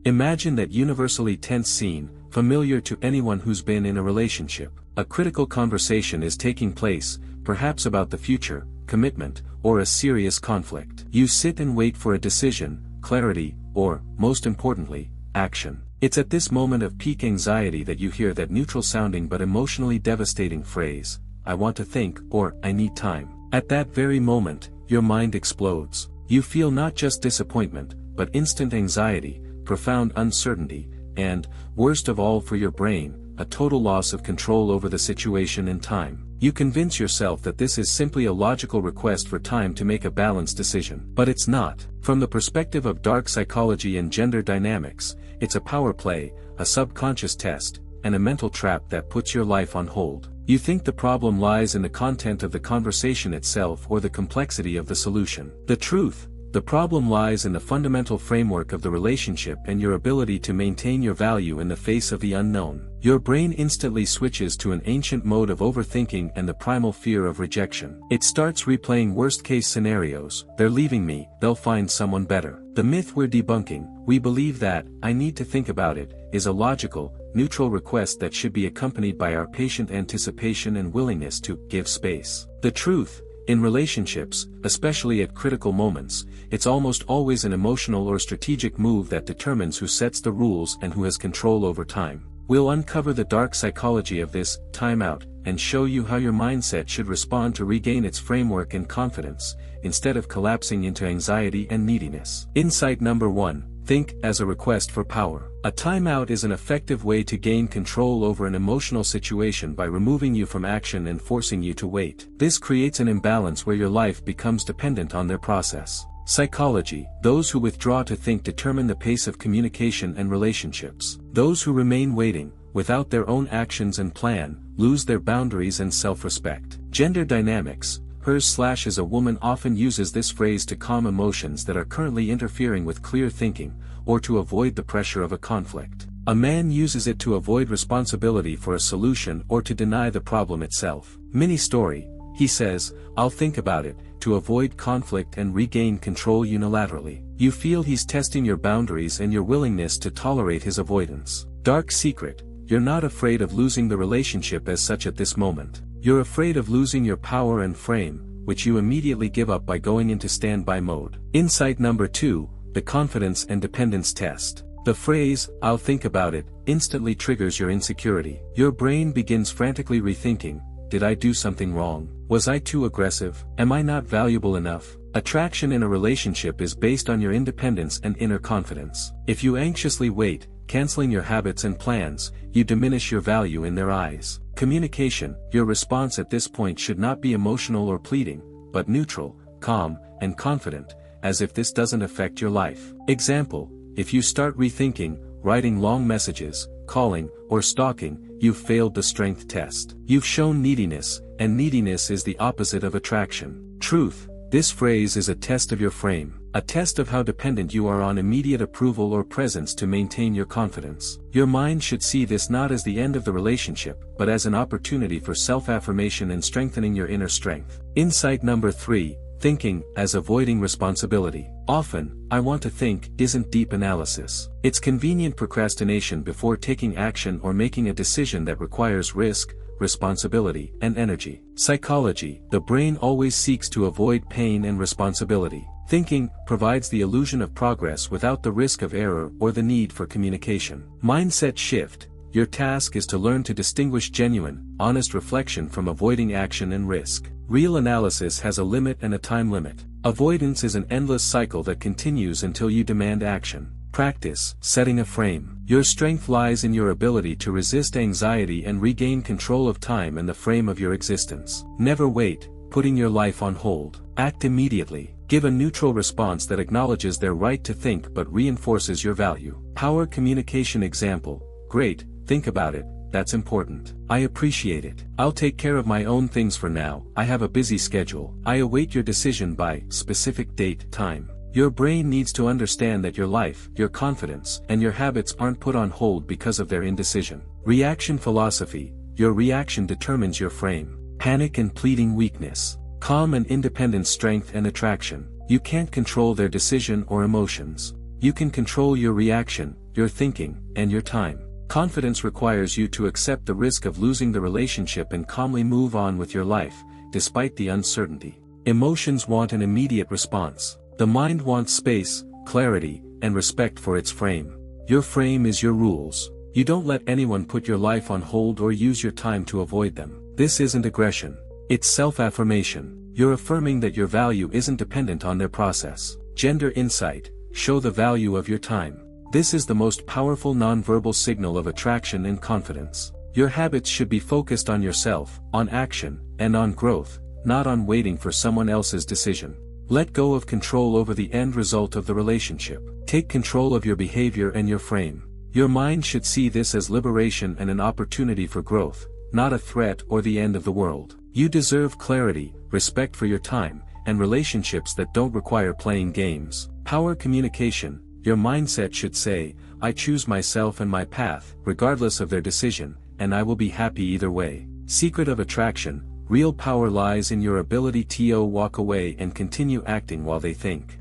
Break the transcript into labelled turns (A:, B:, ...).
A: Imagine that universally tense scene, familiar to anyone who's been in a relationship. A critical conversation is taking place, perhaps about the future, commitment, or a serious conflict. You sit and wait for a decision, clarity, or, most importantly, action. It's at this moment of peak anxiety that you hear that neutral-sounding but emotionally devastating phrase, "I want to think," or "I need time." At that very moment, your mind explodes. You feel not just disappointment, but instant anxiety, profound uncertainty, and, worst of all for your brain, a total loss of control over the situation and time. You convince yourself that this is simply a logical request for time to make a balanced decision. But it's not. From the perspective of dark psychology and gender dynamics, it's a power play, a subconscious test, and a mental trap that puts your life on hold. You think the problem lies in the content of the conversation itself or the complexity of the solution. The truth, the problem lies in the fundamental framework of the relationship and your ability to maintain your value in the face of the unknown. Your brain instantly switches to an ancient mode of overthinking and the primal fear of rejection. It starts replaying worst-case scenarios. They're leaving me, they'll find someone better. The myth we're debunking, we believe that, "I need to think about it," is a logical, neutral request that should be accompanied by our patient anticipation and willingness to give space. The truth, in relationships, especially at critical moments, it's almost always an emotional or strategic move that determines who sets the rules and who has control over time. We'll uncover the dark psychology of this timeout and show you how your mindset should respond to regain its framework and confidence, instead of collapsing into anxiety and neediness. Insight number 1. Think as a request for power. A timeout is an effective way to gain control over an emotional situation by removing you from action and forcing you to wait. This creates an imbalance where your life becomes dependent on their process. Psychology. Those who withdraw to think determine the pace of communication and relationships. Those who remain waiting, without their own actions and plan, lose their boundaries and self-respect. Gender dynamics. Hers/ as a woman often uses this phrase to calm emotions that are currently interfering with clear thinking, or to avoid the pressure of a conflict. A man uses it to avoid responsibility for a solution or to deny the problem itself. Mini story. He says, "I'll think about it," to avoid conflict and regain control unilaterally. You feel he's testing your boundaries and your willingness to tolerate his avoidance. Dark secret. You're not afraid of losing the relationship as such at this moment. You're afraid of losing your power and frame, which you immediately give up by going into standby mode. Insight number 2, the confidence and dependence test. The phrase, "I'll think about it," instantly triggers your insecurity. Your brain begins frantically rethinking, did I do something wrong? Was I too aggressive? Am I not valuable enough? Attraction in a relationship is based on your independence and inner confidence. If you anxiously wait, canceling your habits and plans, you diminish your value in their eyes. Communication. Your response at this point should not be emotional or pleading, but neutral, calm, and confident, as if this doesn't affect your life. Example, if you start rethinking, writing long messages, calling, or stalking, you've failed the strength test. You've shown neediness, and neediness is the opposite of attraction. Truth. This phrase is a test of your frame, a test of how dependent you are on immediate approval or presence to maintain your confidence. Your mind should see this not as the end of the relationship, but as an opportunity for self-affirmation and strengthening your inner strength. Insight number 3, thinking as avoiding responsibility. Often, "I want to think" isn't deep analysis. It's convenient procrastination before taking action or making a decision that requires risk, responsibility, and energy. Psychology. The brain always seeks to avoid pain and responsibility. Thinking provides the illusion of progress without the risk of error or the need for communication. Mindset shift. Your task is to learn to distinguish genuine, honest reflection from avoiding action and risk. Real analysis has a limit and a time limit. Avoidance is an endless cycle that continues until you demand action. Practice setting a frame. Your strength lies in your ability to resist anxiety and regain control of time and the frame of your existence. Never wait, putting your life on hold. Act immediately. Give a neutral response that acknowledges their right to think but reinforces your value. Power communication example. Great, think about it, that's important. I appreciate it. I'll take care of my own things for now, I have a busy schedule. I await your decision by specific date, time. Your brain needs to understand that your life, your confidence, and your habits aren't put on hold because of their indecision. Reaction philosophy. Your reaction determines your frame. Panic and pleading weakness. Calm and independent strength and attraction. You can't control their decision or emotions. You can control your reaction, your thinking, and your time. Confidence requires you to accept the risk of losing the relationship and calmly move on with your life, despite the uncertainty. Emotions want an immediate response. The mind wants space, clarity, and respect for its frame. Your frame is your rules. You don't let anyone put your life on hold or use your time to avoid them. This isn't aggression. It's self-affirmation. You're affirming that your value isn't dependent on their process. Gender insight: show the value of your time. This is the most powerful nonverbal signal of attraction and confidence. Your habits should be focused on yourself, on action, and on growth, not on waiting for someone else's decision. Let go of control over the end result of the relationship. Take control of your behavior and your frame. Your mind should see this as liberation and an opportunity for growth, not a threat or the end of the world. You deserve clarity, respect for your time, and relationships that don't require playing games. Power communication: your mindset should say, I choose myself and my path, regardless of their decision, and I will be happy either way. Secret of attraction: real power lies in your ability to walk away and continue acting while they think.